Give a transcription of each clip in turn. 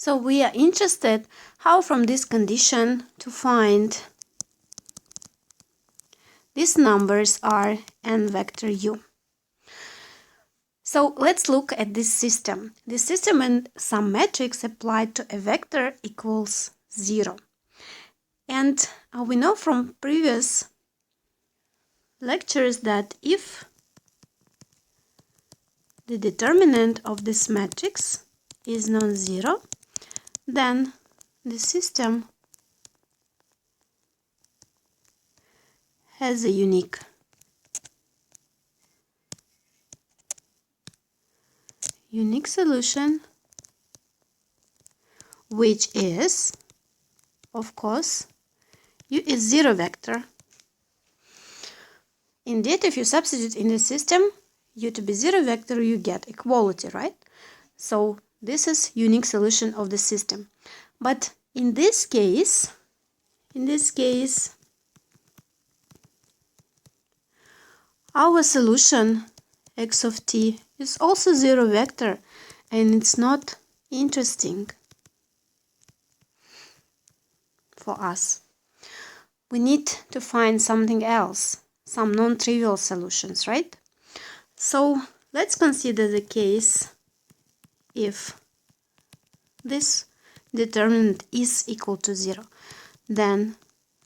So we are interested how from this condition to find these numbers are n vector u. So let's look at this system. This system and some matrix applied to a vector equals 0. And we know from previous lectures that if the determinant of this matrix is non-zero, then the system has a unique solution, which is, of course, u is zero vector. Indeed, if you substitute in the system u to be zero vector, you get equality, right? So this is unique solution of the system. But in this case, our solution x of t is also zero vector, and it's not interesting for us. We need to find something else, some non-trivial solutions, right? So let's consider the case if this determinant is equal to 0. Then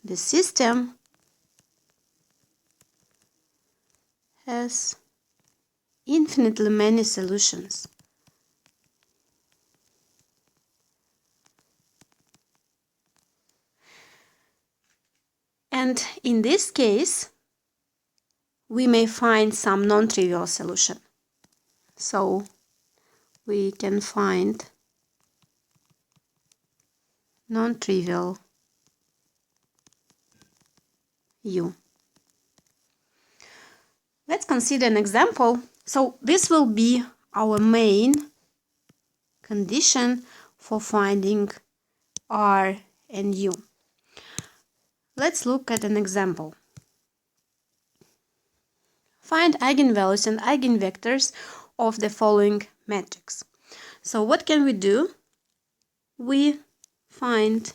the system has infinitely many solutions. And in this case, we may find some non-trivial solution. So we can find non-trivial u. Let's consider an example. So this will be our main condition for finding r and u. Let's look at an example. Find eigenvalues and eigenvectors of the following matrix. So what can we do? We find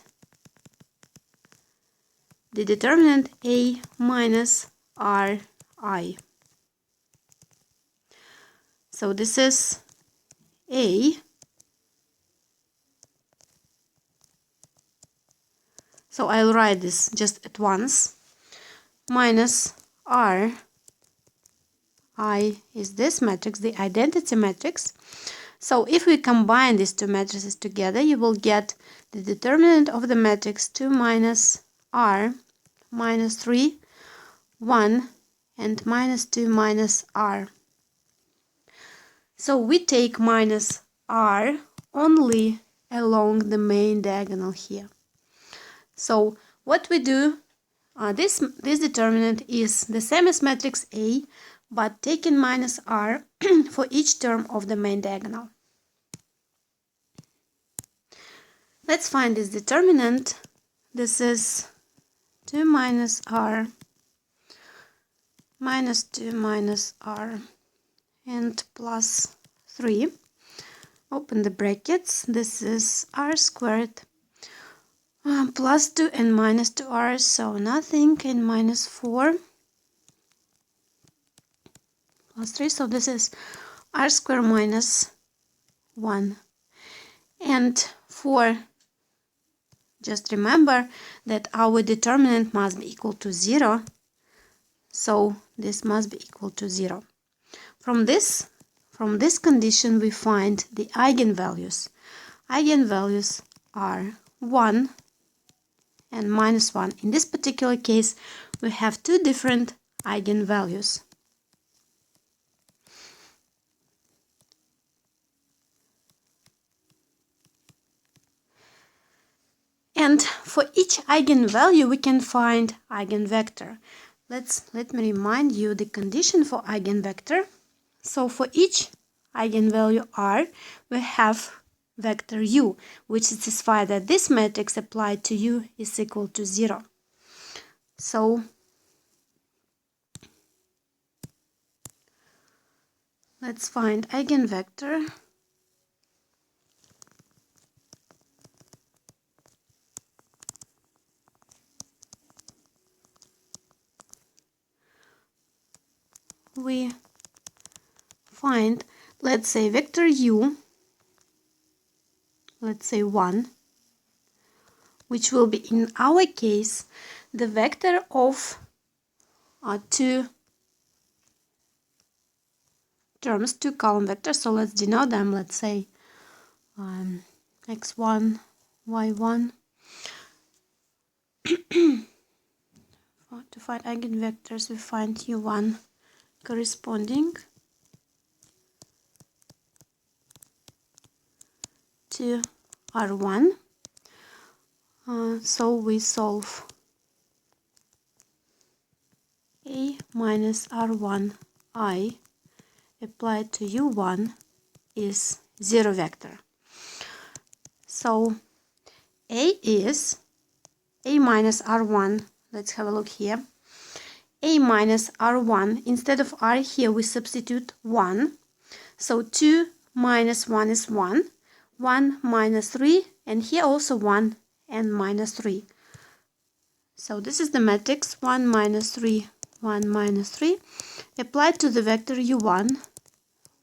the determinant a minus ri. So this is a. So I'll write this just at once. Minus r. I is this matrix, the identity matrix. So if we combine these two matrices together, you will get the determinant of the matrix 2 minus r minus 3, 1, and minus 2 minus r. So we take minus r only along the main diagonal here. So what we do, this determinant is the same as matrix A, but taking minus r for each term of the main diagonal. Let's find this determinant. This is 2 minus r minus 2 minus r and plus 3. Open the brackets. This is r squared plus 2 and minus 2r, so nothing, and minus 4 plus 3, so this is r squared minus 1. And 4, just remember that our determinant must be equal to 0, so this must be equal to 0. From this condition we find the eigenvalues. Eigenvalues are 1 and minus 1. In this particular case, we have two different eigenvalues. And for each eigenvalue, we can find eigenvector. Let me remind you the condition for eigenvector. So for each eigenvalue r, we have vector u, which satisfies that this matrix applied to u is equal to 0. So let's find eigenvector we find, let's say, vector u, let's say 1, which will be in our case the vector of two terms, two column vectors. So let's denote them. Let's say x1, y1. To find eigenvectors, we find u1 corresponding to r1. So we solve a minus r1 I applied to u1 is 0 vector. So a is a minus r1. Let's have a look here. A minus r1, instead of r here we substitute 1. So 2 minus 1 is 1. 1 minus 3, and here also 1 and minus 3. So this is the matrix 1 minus 3, 1 minus 3 applied to the vector u1,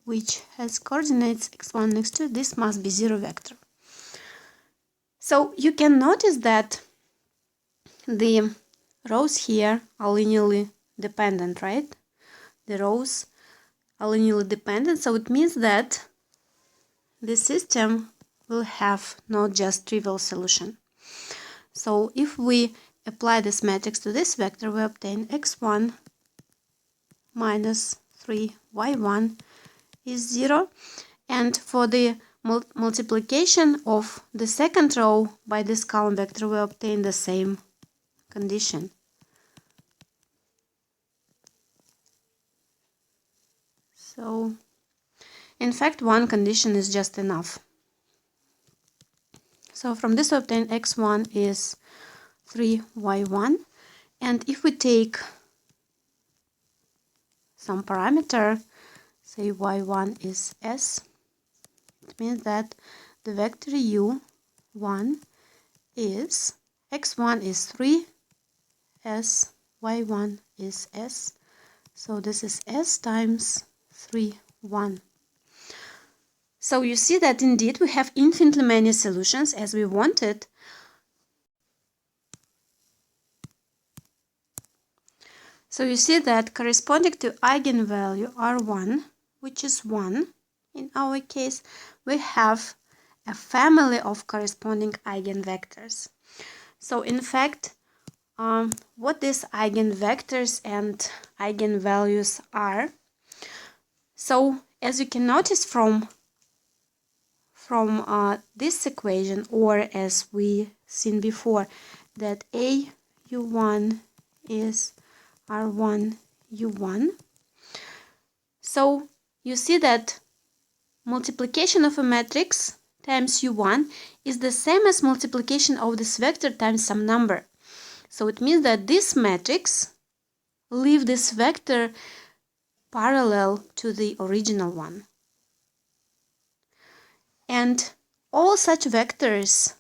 which has coordinates x1 next to it. This must be 0 vector. So you can notice that the rows here are linearly dependent, right? The rows are linearly dependent, so it means that the system will have not just trivial solution. So if we apply this matrix to this vector, we obtain x1 minus 3 y1 is 0, and for the multiplication of the second row by this column vector, we obtain the same condition. So in fact, one condition is just enough. So from this we obtain x1 is 3y1, and if we take some parameter, say y1 is s, it means that the vector u1 is x1 is 3, s, y1 is s, so this is s times 3, 1. So you see that indeed we have infinitely many solutions as we wanted. So you see that corresponding to eigenvalue r1, which is 1 in our case, we have a family of corresponding eigenvectors. So in fact, what these eigenvectors and eigenvalues are. So as you can notice from this equation, or as we seen before, that a u1 is r1 u1. So you see that multiplication of a matrix times u1 is the same as multiplication of this vector times some number. So it means that this matrix leave this vector parallel to the original one. And all such vectors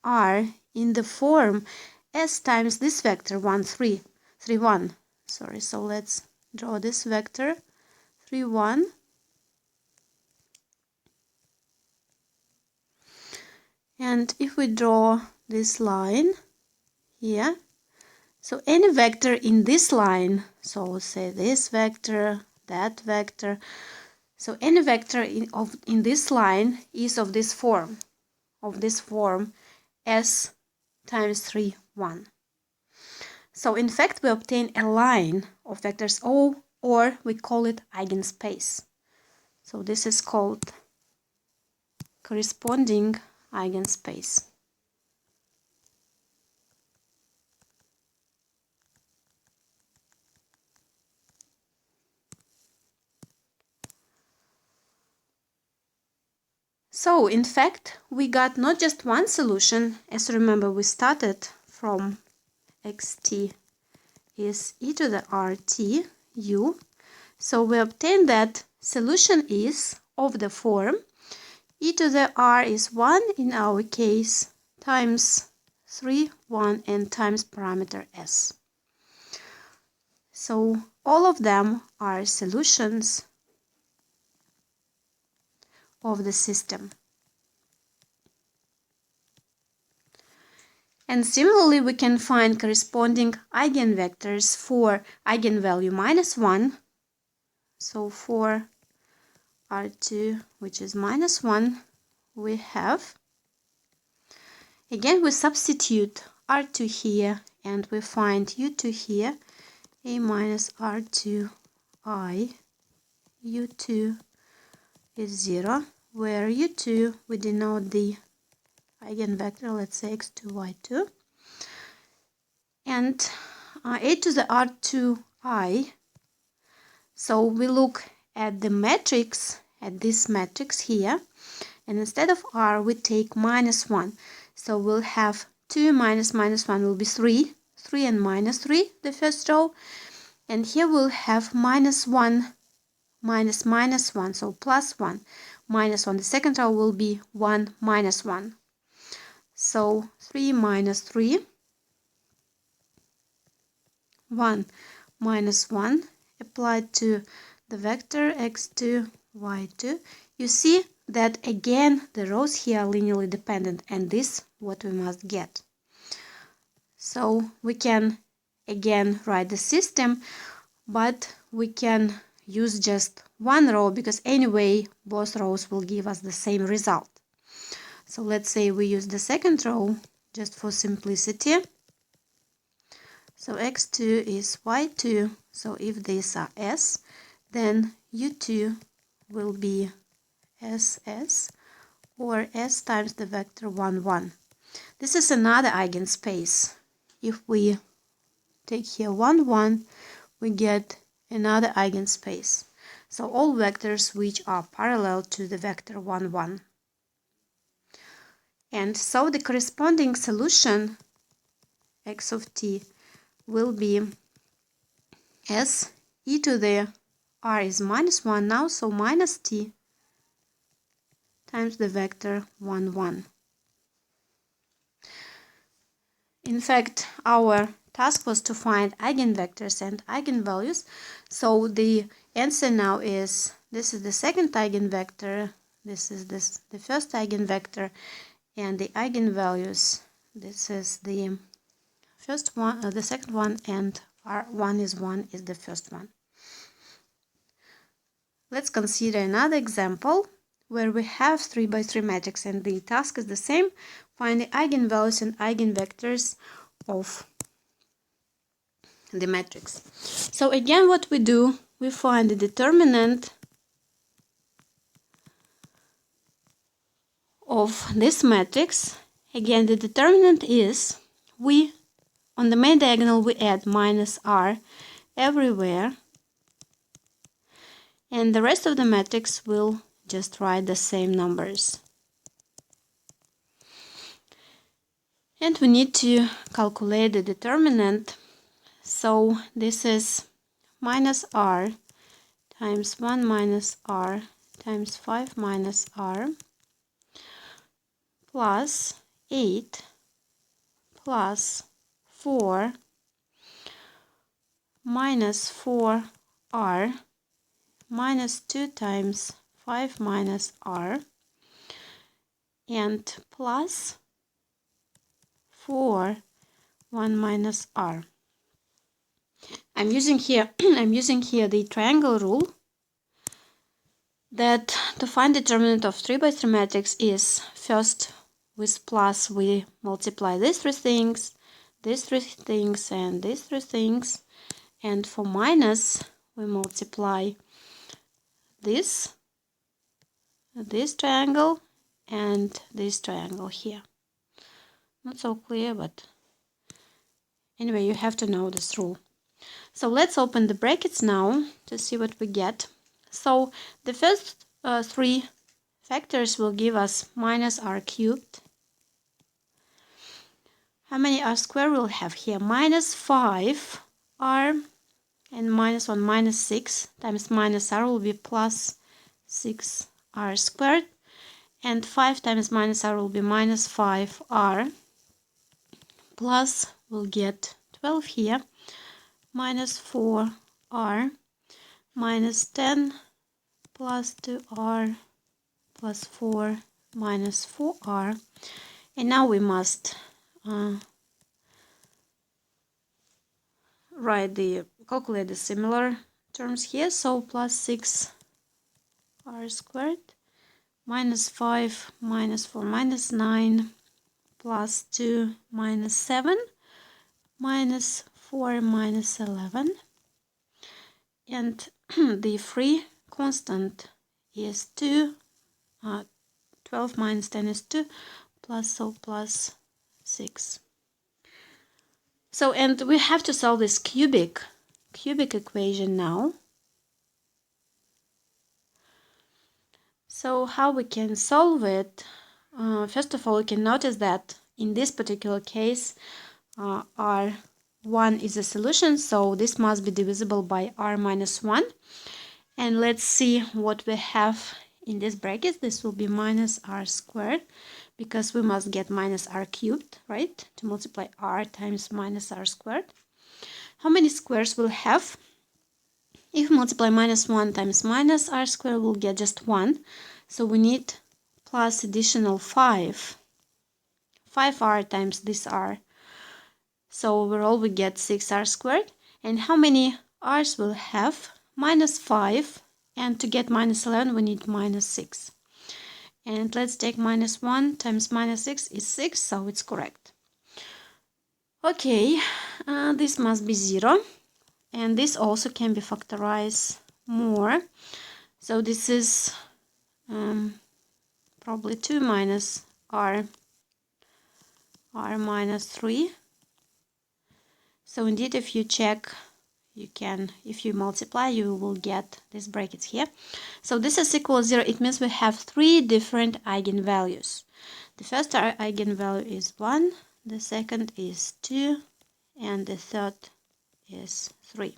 are in the form s times this vector 1, 3, 3, 1. Sorry, so let's draw this vector 3, 1. And if we draw this line here, so any vector in this line, so we'll say this vector, that vector, so any vector in this line is of this form s times 3, 1. So in fact we obtain a line of vectors O, or we call it eigenspace. So this is called corresponding eigenspace. So in fact we got not just one solution, as remember we started from xt is e to the rt u. So we obtain that solution is of the form e to the r is 1 in our case times 3, 1 and times parameter s. So all of them are solutions of the system. And similarly, we can find corresponding eigenvectors for eigenvalue -1. So for R2, which is -1, we have, again, we substitute R2 here and we find U2 here, A minus R2I, U2 is 0, where U2 we denote the eigenvector, let's say x2, y2, and A to the R2I. So we look at the matrix, at this matrix here, and instead of R we take -1. So we'll have 2 minus -1 will be 3, 3 and -3, the first row, and here we'll have -1 minus -1, so +1, -1. The second row will be 1 minus 1. So 3 minus 3, 1 minus 1, applied to the vector x2, y2. You see that again the rows here are linearly dependent, and this is what we must get. So we can again write the system, but we can use just one row because anyway both rows will give us the same result. So let's say we use the second row just for simplicity. So x2 is y2, so if these are s, then u2 will be ss, or s times the vector 1, 1. This is another eigenspace. If we take here 1, 1, we get another eigenspace. So all vectors which are parallel to the vector 1, 1. And so the corresponding solution x of t will be s e to the r is -1 now, so minus t times the vector 1, 1. In fact, our task was to find eigenvectors and eigenvalues. So the answer now is, this is the second eigenvector, this is the first eigenvector, and the eigenvalues, this is the first one, the second one, and R1 is 1 is the first one. Let's consider another example where we have 3 by 3 matrix, and the task is the same. Find the eigenvalues and eigenvectors of the matrix. So again, what we do, we find the determinant of this matrix. Again, the determinant is, we on the main diagonal we add -r everywhere, and the rest of the matrix will just write the same numbers. And we need to calculate the determinant. So this is -r times 1 minus r times 5 minus r plus 8 plus 4 minus 4r minus 2 times 5 minus r and plus 4 1 minus r. I'm using here the triangle rule, that to find determinant of 3 by 3 matrix is, first with plus we multiply these 3 things, these 3 things, and these 3 things, and for minus we multiply this triangle and this triangle here. Not so clear, but anyway, you have to know this rule. So let's open the brackets now to see what we get. So the first 3 factors will give us -r cubed. How many r squared we'll have here? -5r and -1 -6 times -r will be +6r squared, and 5 times -r will be -5r, plus we'll get 12 here, -4 2r minus 10 plus 2r plus 4 minus 4r. And now we must calculate the similar terms here. So plus 6r squared minus 5 minus 4 minus 9 plus 2 minus 7 minus 4 minus 11. And the free constant is 2. 12 minus 10 is 2 plus 6. So, and we have to solve this cubic equation now. So how we can solve it? First of all, you can notice that in this particular case, r1 is a solution, so this must be divisible by r minus 1. And let's see what we have in this bracket. This will be minus r squared, because we must get minus r cubed, right? To multiply r times minus r squared. How many squares we'll have? If we multiply minus 1 times minus r squared, we'll get just 1. So we need plus additional 5. 5r times this r. So overall we get 6r squared. And how many r's we'll have? Minus 5. And to get minus 11, we need minus 6. And let's take minus 1 times minus 6 is 6, so it's correct. Okay, this must be 0. And this also can be factorized more. So this is probably 2 minus r minus 3. So indeed, if you check, if you multiply, you will get these brackets here. So this is equal to 0. It means we have 3 different eigenvalues. The first eigenvalue is 1, the second is 2, and the third is 3.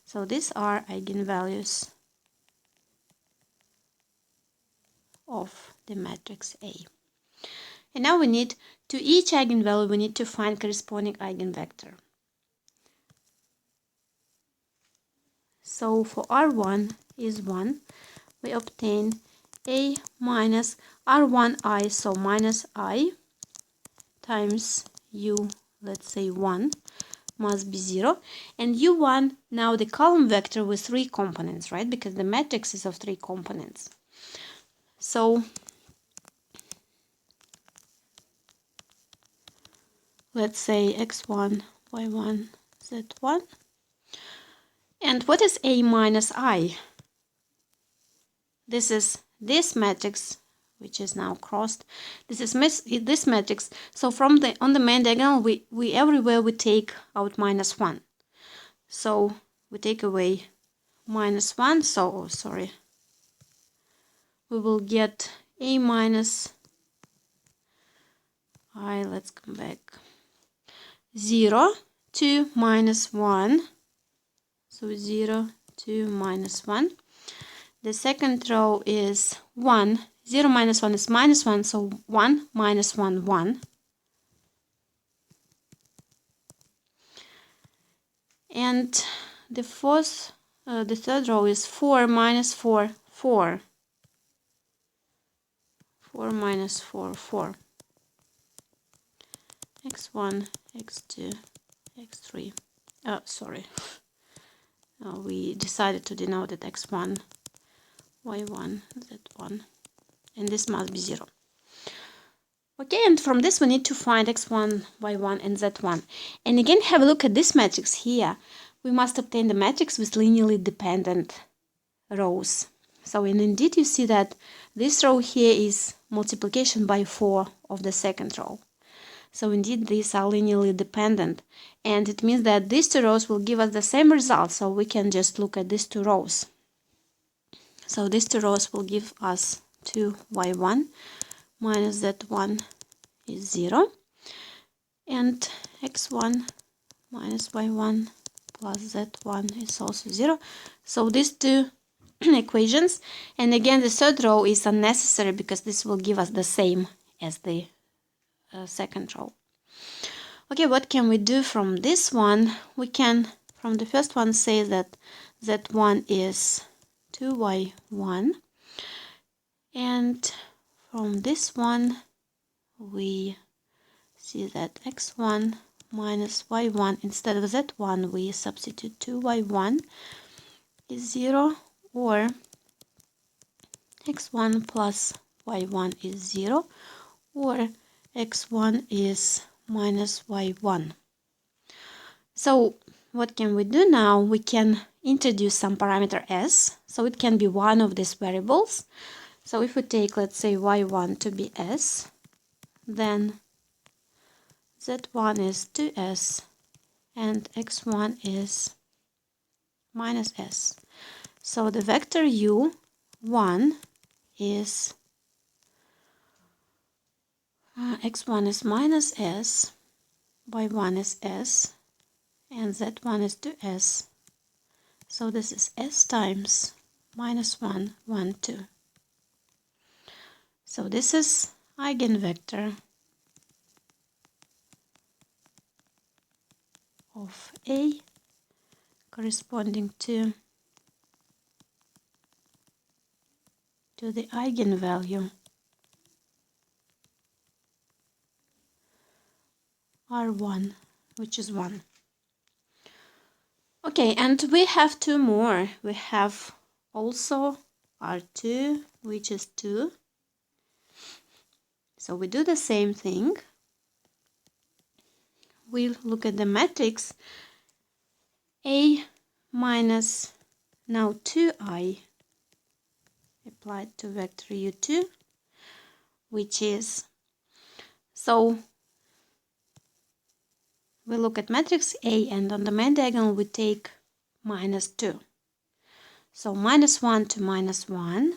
So these are eigenvalues of the matrix A. And now we need, to each eigenvalue, we need to find corresponding eigenvector. So for r1 is 1, we obtain A minus r1i, so minus I, times u, let's say 1, must be 0. And u1, now the column vector with 3 components, right? Because the matrix is of 3 components. So let's say x1, y1, z1. And what is A minus I? This is this matrix, which is now crossed. This is this matrix. So from on the main diagonal, we everywhere we take out minus 1. So we take away minus 1. So we will get A minus I. Let's come back. 0, 2, minus 1. So 0, 2, minus 1. The second row is 1. 0 minus 1 is minus 1, so 1 minus 1, 1. And the third row is 4 minus 4, 4. 4 minus 4, 4. x1, x2, x3. Oh, sorry. We decided to denote it x1, y1, z1, and this must be 0. Okay, and from this we need to find x1, y1, and z1. And again, have a look at this matrix here. We must obtain the matrix with linearly dependent rows. So, and indeed you see that this row here is multiplication by 4 of the second row. So indeed these are linearly dependent, and it means that these 2 rows will give us the same result, so we can just look at these 2 rows. So these 2 rows will give us 2y1 minus z1 is 0, and x1 minus y1 plus z1 is also 0. So these 2 equations, and again the third row is unnecessary because this will give us the same as the second row. Okay, what can we do from this one? We can from the first one says that z1 is 2y1, and from this one we see that x1 minus y1, instead of z1 we substitute 2y1 is 0, or x1 plus y1 is 0, or x1 is minus y1. So what can we do now? We can introduce some parameter s, so it can be one of these variables. So if we take, let's say, y1 to be s, then z1 is 2s and x1 is minus s. So the vector u1 is x1 is minus s, y1 is s, and z1 is 2s. So this is s times minus 1, 1, 2. So this is eigenvector of A corresponding to the eigenvalue R1, which is 1. Okay, and we have two more. We have also R2, which is 2. So we do the same thing. We look at the matrix A minus now 2i applied to vector u2, which is, so we look at matrix A, and on the main diagonal we take minus 2. So minus 1 to minus 1,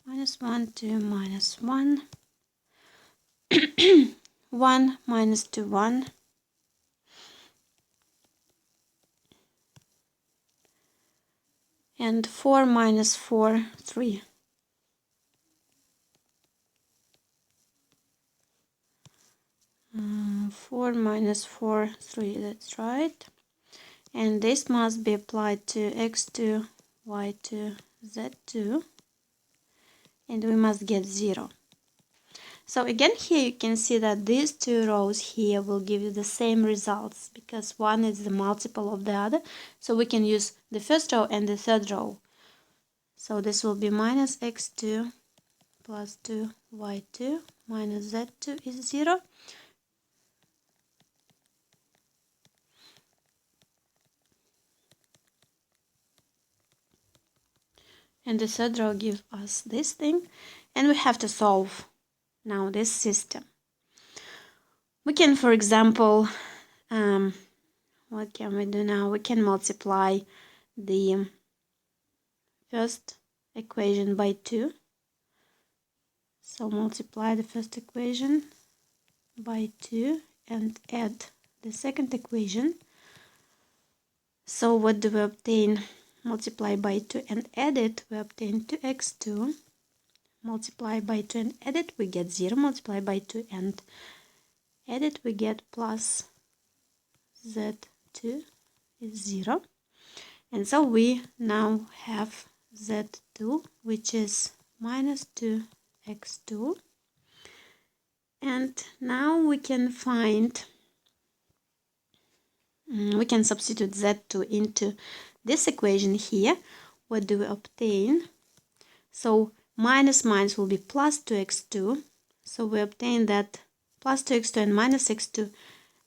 minus 1 to minus 1, 1 minus 2, 1, and 4 minus 4, 3. Mm, 4 minus 4, 3, that's right. And this must be applied to x2, y2, z2, and we must get 0. So again, here you can see that these two rows here will give you the same results, because one is the multiple of the other. So we can use the first row and the third row. So this will be minus x2 plus 2y2 minus z2 is 0. And the third row gives us this thing, and we have to solve now this system. We can, for example, what can we do now? We can multiply the first equation by 2. So multiply the first equation by 2 and add the second equation. So what do we obtain? Multiply by 2 and add it, we obtain 2x2. Multiply by 2 and add it, we get 0. Multiply by 2 and add it, we get plus z2 is 0. And so we now have z2, which is minus 2x2. And now we can find, we can substitute z2 into this equation here. What do we obtain? So minus minus will be plus 2x2. So we obtain that plus 2x2 and minus x2,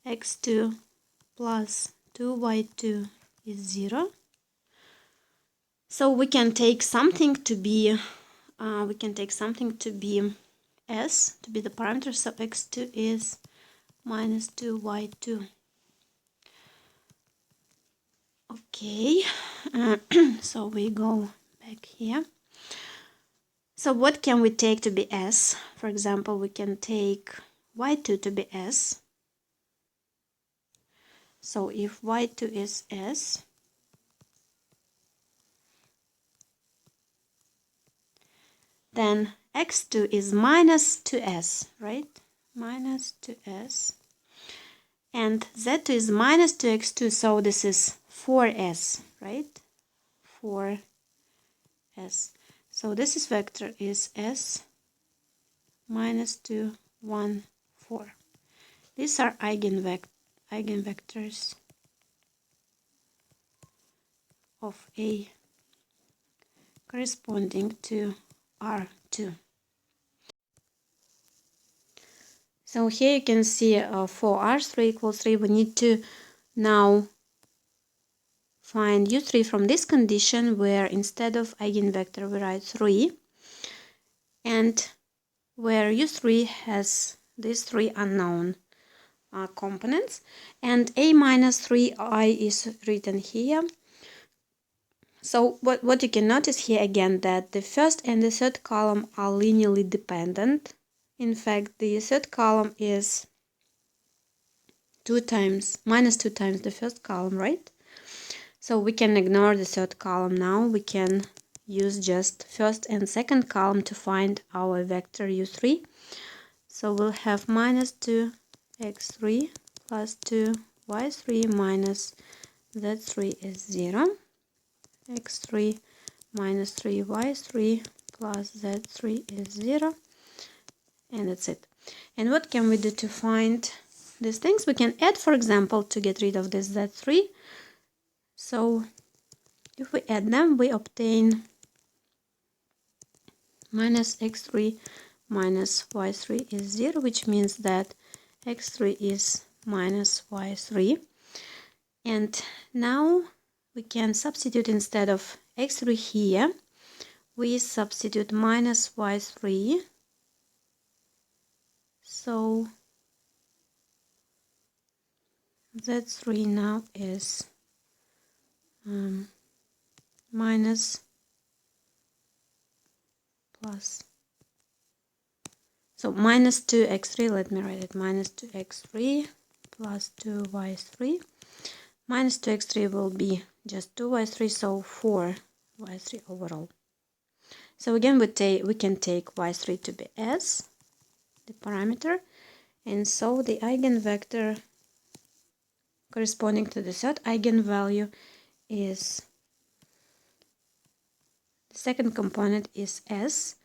x2 plus 2y2 is 0. So we can take something to be, s, to be the parameter. So x2 is minus 2y2. Okay, so we go back here. So what can we take to be s? For example, we can take y2 to be s. So if y2 is s, then x2 is minus 2s, right? Minus 2s. And z2 is minus 2x2, so this is 4s, right? 4s. So this is vector is s minus 2, 1, 4. These are eigenvectors of A corresponding to R2. So here you can see for R3 equals 3, we need to now find U3 from this condition where instead of eigenvector we write 3, and where U3 has these 3 unknown components, and A minus 3i is written here. So what you can notice here again, that the first and the third column are linearly dependent. In fact, the third column is minus 2 times the first column, right? So we can ignore the third column now. We can use just first and second column to find our vector u3. So we'll have minus 2x3 plus 2y3 minus z3 is 0. x3 minus 3y3 plus z3 is 0. And that's it. And what can we do to find these things? We can add, for example, to get rid of this z3. So if we add them, we obtain minus x3 minus y3 is 0, which means that x3 is minus y3. And now we can substitute, instead of x3 here, we substitute minus y3. So z3 now is minus plus. So minus 2x3, let me write it, minus 2x3 plus 2y3. Minus 2x3 will be just 2y3, so 4y3 overall. So again, we can take y3 to be s, the parameter, and so the eigenvector corresponding to the third eigenvalue is, the second component is s,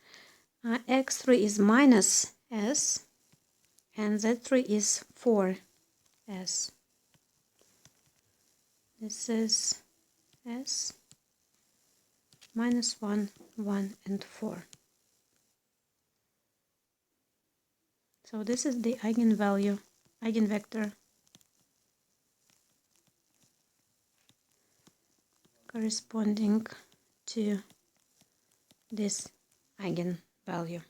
x3 is minus s, and z3 is 4s. This is s minus 1, 1, and 4. So this is the eigenvector corresponding to this eigenvalue.